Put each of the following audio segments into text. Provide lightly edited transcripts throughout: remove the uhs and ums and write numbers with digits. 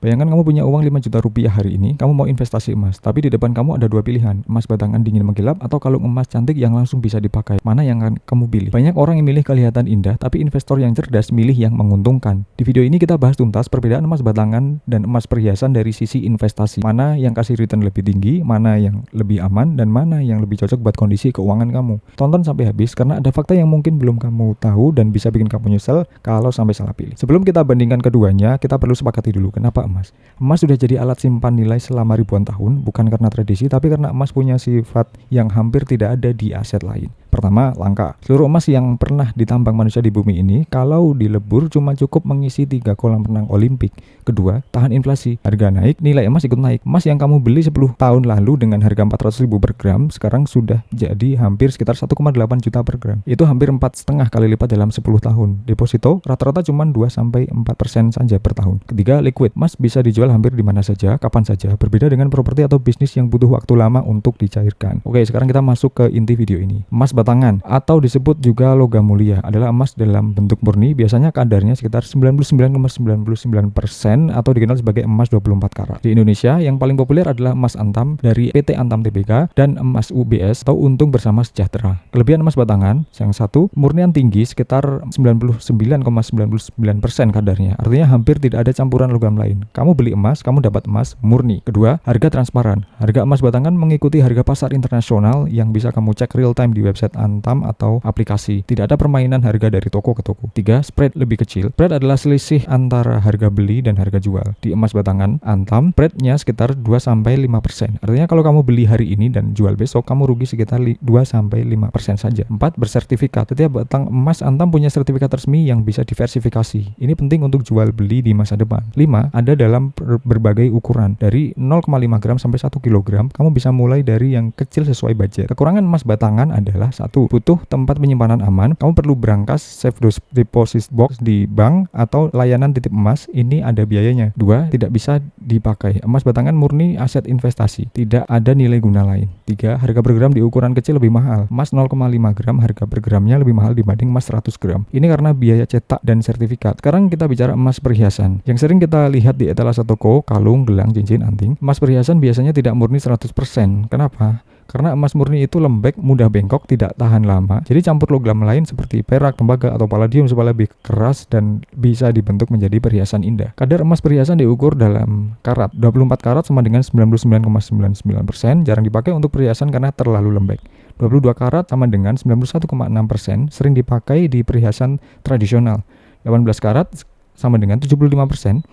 Bayangkan kamu punya uang 5 juta rupiah hari ini, kamu mau investasi emas, tapi di depan kamu ada dua pilihan, emas batangan dingin mengkilap atau kalung emas cantik yang langsung bisa dipakai. Mana yang akan kamu pilih? Banyak orang yang milih kelihatan indah, tapi investor yang cerdas milih yang menguntungkan. Di video ini kita bahas tuntas perbedaan emas batangan dan emas perhiasan dari sisi investasi. Mana yang kasih return lebih tinggi, mana yang lebih aman, dan mana yang lebih cocok buat kondisi keuangan kamu. Tonton sampai habis karena ada fakta yang mungkin belum kamu tahu dan bisa bikin kamu nyesel kalau sampai salah pilih. Sebelum kita bandingkan keduanya, kita perlu sepakati dulu kenapa emas. Emas sudah jadi alat simpan nilai selama ribuan tahun, bukan karena tradisi, tapi karena emas punya sifat yang hampir tidak ada di aset lain. Pertama, langka. Seluruh emas yang pernah ditambang manusia di bumi ini, kalau dilebur cuma cukup mengisi 3 kolam renang Olimpik. Kedua, tahan inflasi. Harga naik, nilai emas ikut naik. Emas yang kamu beli 10 tahun lalu dengan harga 400.000 per gram, sekarang sudah jadi hampir sekitar 1,8 juta per gram. Itu hampir 4,5 kali lipat dalam 10 tahun. Deposito rata-rata cuma 2-4% saja per tahun. Ketiga, liquid. Emas bisa dijual hampir di mana saja, kapan saja. Berbeda dengan properti atau bisnis yang butuh waktu lama untuk dicairkan. Oke, sekarang kita masuk ke inti video ini. Emas batangan atau disebut juga logam mulia adalah emas dalam bentuk murni, biasanya kadarnya sekitar 99,99% atau dikenal sebagai emas 24 karat. Di Indonesia yang paling populer adalah emas Antam dari PT Antam Tbk dan emas UBS atau Untung Bersama Sejahtera. Kelebihan emas batangan yang satu, murnian tinggi sekitar 99,99% kadarnya. Artinya hampir tidak ada campuran logam lain. Kamu beli emas, kamu dapat emas murni. Kedua, harga transparan. Harga emas batangan mengikuti harga pasar internasional yang bisa kamu cek real time di website Antam atau aplikasi. Tidak ada permainan harga dari toko ke toko. 3. Spread lebih kecil. Spread adalah selisih antara harga beli dan harga jual. Di emas batangan Antam, spreadnya sekitar 2-5%. Artinya kalau kamu beli hari ini dan jual besok, kamu rugi sekitar 2-5% saja. 4. Bersertifikat. Setiap batang emas Antam punya sertifikat resmi yang bisa diversifikasi. Ini penting untuk jual beli di masa depan. 5. Ada dalam berbagai ukuran. Dari 0,5 gram sampai 1 kilogram, kamu bisa mulai dari yang kecil sesuai budget. Kekurangan emas batangan adalah 1. Butuh tempat penyimpanan aman. Kamu perlu berangkas safe deposit box di bank atau layanan titip emas. Ini ada biayanya. 2. Tidak bisa dipakai. Emas batangan murni aset investasi. Tidak ada nilai guna lain. 3. Harga per gram di ukuran kecil lebih mahal. Emas 0,5 gram harga per gramnya lebih mahal dibanding emas 100 gram. Ini karena biaya cetak dan sertifikat. Sekarang kita bicara emas perhiasan. Yang sering kita lihat di etalase toko, kalung, gelang, cincin, anting. Emas perhiasan biasanya tidak murni 100%. Kenapa? Karena emas murni itu lembek, mudah bengkok, tidak tahan lama. Jadi campur logam lain seperti perak, tembaga, atau palladium supaya lebih keras dan bisa dibentuk menjadi perhiasan indah. Kadar emas perhiasan diukur dalam karat. 24 karat sama dengan 99,99%, jarang dipakai untuk perhiasan karena terlalu lembek. 22 karat sama dengan 91,6%, sering dipakai di perhiasan tradisional. 18 karat sama dengan 75%.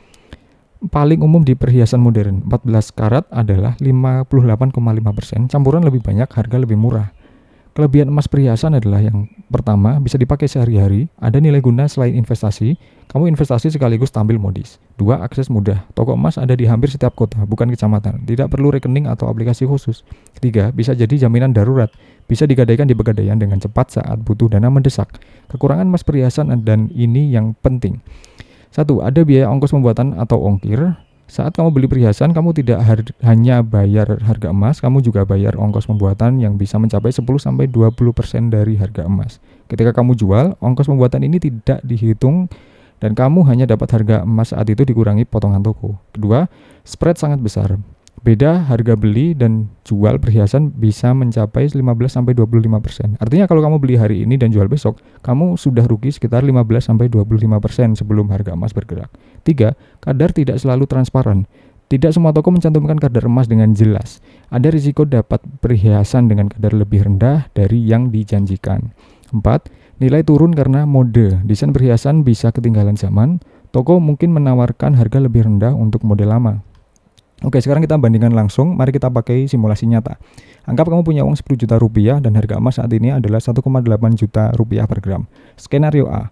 Paling umum di perhiasan modern. 14 karat adalah 58,5%. Campuran lebih banyak, harga lebih murah. Kelebihan emas perhiasan adalah yang pertama, bisa dipakai sehari-hari, ada nilai guna selain investasi, kamu investasi sekaligus tampil modis. 2. Akses mudah. Toko emas ada di hampir setiap kota, bukan kecamatan. Tidak perlu rekening atau aplikasi khusus. 3. Bisa jadi jaminan darurat. Bisa digadaikan di Pegadaian dengan cepat saat butuh dana mendesak. Kekurangan emas perhiasan dan ini yang penting. 1. Ada biaya ongkos pembuatan atau ongkir. Saat kamu beli perhiasan, kamu tidak hanya bayar harga emas, kamu juga bayar ongkos pembuatan yang bisa mencapai 10-20% dari harga emas. Ketika kamu jual, ongkos pembuatan ini tidak dihitung dan kamu hanya dapat harga emas saat itu dikurangi potongan toko. Kedua, spread sangat besar. Beda harga beli dan jual perhiasan bisa mencapai 15-25%. Artinya kalau kamu beli hari ini dan jual besok, kamu sudah rugi sekitar 15-25% sebelum harga emas bergerak. 3. Kadar tidak selalu transparan. Tidak semua toko mencantumkan kadar emas dengan jelas. Ada risiko dapat perhiasan dengan kadar lebih rendah dari yang dijanjikan. 4. Nilai turun karena mode. Desain perhiasan bisa ketinggalan zaman. Toko mungkin menawarkan harga lebih rendah untuk model lama. Oke, sekarang kita bandingkan langsung. Mari kita pakai simulasi nyata. Anggap kamu punya uang 10 juta rupiah dan harga emas saat ini adalah 1,8 juta rupiah per gram. Skenario A.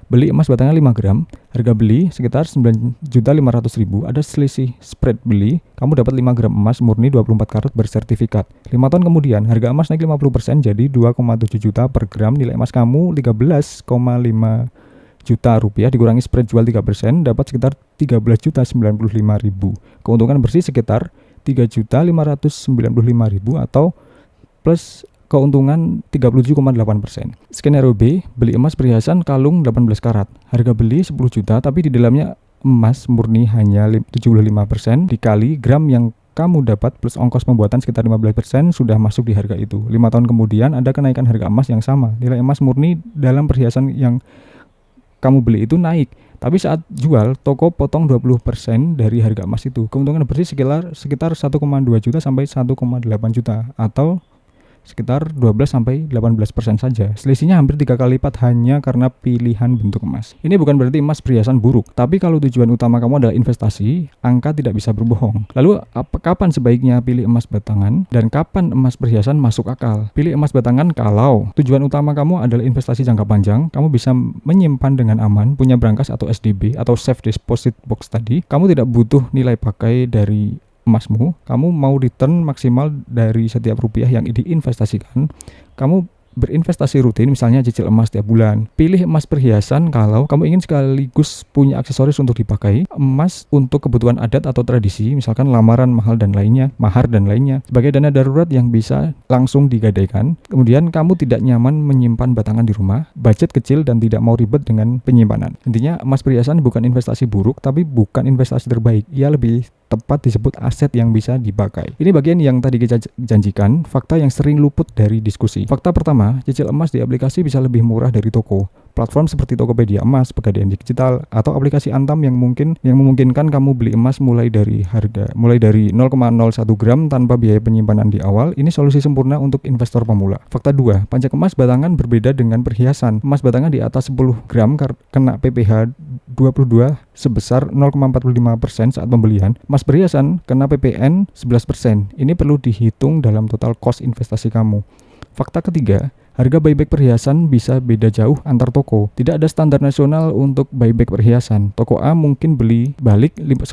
Beli emas batangan 5 gram, harga beli sekitar 9.500.000, ada selisih spread beli, kamu dapat 5 gram emas murni 24 karat bersertifikat. 5 tahun kemudian, harga emas naik 50% jadi 2,7 juta per gram, nilai emas kamu 13,5 juta rupiah dikurangi spread jual 3%, dapat sekitar 13.095.000. Keuntungan bersih sekitar 3.595.000 atau plus keuntungan 37,8%. Skenario B, beli emas perhiasan kalung 18 karat. Harga beli 10 juta tapi di dalamnya emas murni hanya 75% dikali gram yang kamu dapat plus ongkos pembuatan sekitar 15% sudah masuk di harga itu. 5 tahun kemudian ada kenaikan harga emas yang sama. Nilai emas murni dalam perhiasan yang kamu beli itu naik. Tapi saat jual, toko potong 20% dari harga emas itu. Keuntungan bersih sekitar 1,2 juta sampai 1,8 juta atau sekitar 12-18% saja. Selisihnya hampir 3 kali lipat hanya karena pilihan bentuk emas. Ini bukan berarti emas perhiasan buruk, tapi kalau tujuan utama kamu adalah investasi, angka tidak bisa berbohong. Lalu kapan sebaiknya pilih emas batangan dan kapan emas perhiasan masuk akal? Pilih emas batangan kalau tujuan utama kamu adalah investasi jangka panjang, kamu bisa menyimpan dengan aman, punya brankas atau SDB atau safe deposit box tadi. Kamu tidak butuh nilai pakai dari emasmu, kamu mau return maksimal dari setiap rupiah yang diinvestasikan, kamu berinvestasi rutin, misalnya cicil emas tiap bulan. Pilih emas perhiasan kalau kamu ingin sekaligus punya aksesoris untuk dipakai, emas untuk kebutuhan adat atau tradisi, misalkan lamaran, mahar dan lainnya, sebagai dana darurat yang bisa langsung digadaikan. Kemudian kamu tidak nyaman menyimpan batangan di rumah, budget kecil dan tidak mau ribet dengan penyimpanan. Intinya emas perhiasan bukan investasi buruk, tapi bukan investasi terbaik. Ia lebih tepat disebut aset yang bisa dipakai. Ini bagian yang tadi kita janjikan, fakta yang sering luput dari diskusi. Fakta pertama, cicil emas di aplikasi bisa lebih murah dari toko. Platform seperti Tokopedia Emas, Pegadaian Digital, atau aplikasi Antam yang memungkinkan kamu beli emas mulai dari 0,01 gram tanpa biaya penyimpanan di awal. Ini solusi sempurna untuk investor pemula. Fakta 2, pajak emas batangan berbeda dengan perhiasan. Emas batangan di atas 10 gram kena PPh 22 sebesar 0,45% saat pembelian. Emas perhiasan kena PPN 11%. Ini perlu dihitung dalam total cost investasi kamu. Fakta ketiga, harga buyback perhiasan bisa beda jauh antar toko. Tidak ada standar nasional untuk buyback perhiasan. Toko A mungkin beli balik 10%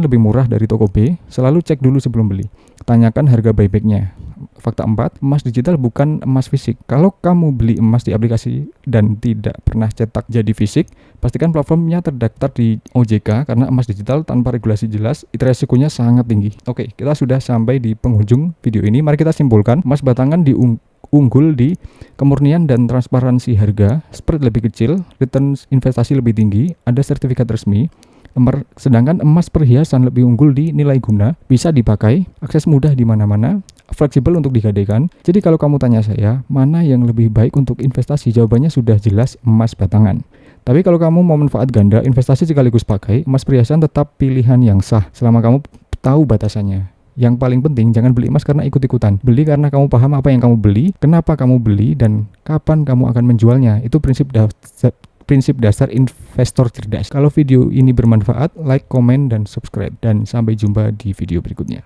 lebih murah dari toko B. Selalu cek dulu sebelum beli. Tanyakan harga buybacknya. Fakta 4, emas digital bukan emas fisik. Kalau kamu beli emas di aplikasi dan tidak pernah cetak jadi fisik, pastikan platformnya terdaftar di OJK karena emas digital tanpa regulasi jelas, itu resikonya sangat tinggi. Oke, kita sudah sampai di penghujung video ini. Mari kita simpulkan, emas batangan unggul di kemurnian dan transparansi harga, spread lebih kecil, return investasi lebih tinggi, ada sertifikat resmi. Sedangkan emas perhiasan lebih unggul di nilai guna, bisa dipakai, akses mudah di mana-mana, fleksibel untuk digadaikan. Jadi kalau kamu tanya saya, mana yang lebih baik untuk investasi? Jawabannya sudah jelas, emas batangan. Tapi kalau kamu mau manfaat ganda, investasi sekaligus pakai, emas perhiasan tetap pilihan yang sah selama kamu tahu batasannya. Yang paling penting, jangan beli emas karena ikut-ikutan. Beli karena kamu paham apa yang kamu beli, kenapa kamu beli, dan kapan kamu akan menjualnya. Itu prinsip dasar investor cerdas. Kalau video ini bermanfaat, like, komen, dan subscribe. Dan sampai jumpa di video berikutnya.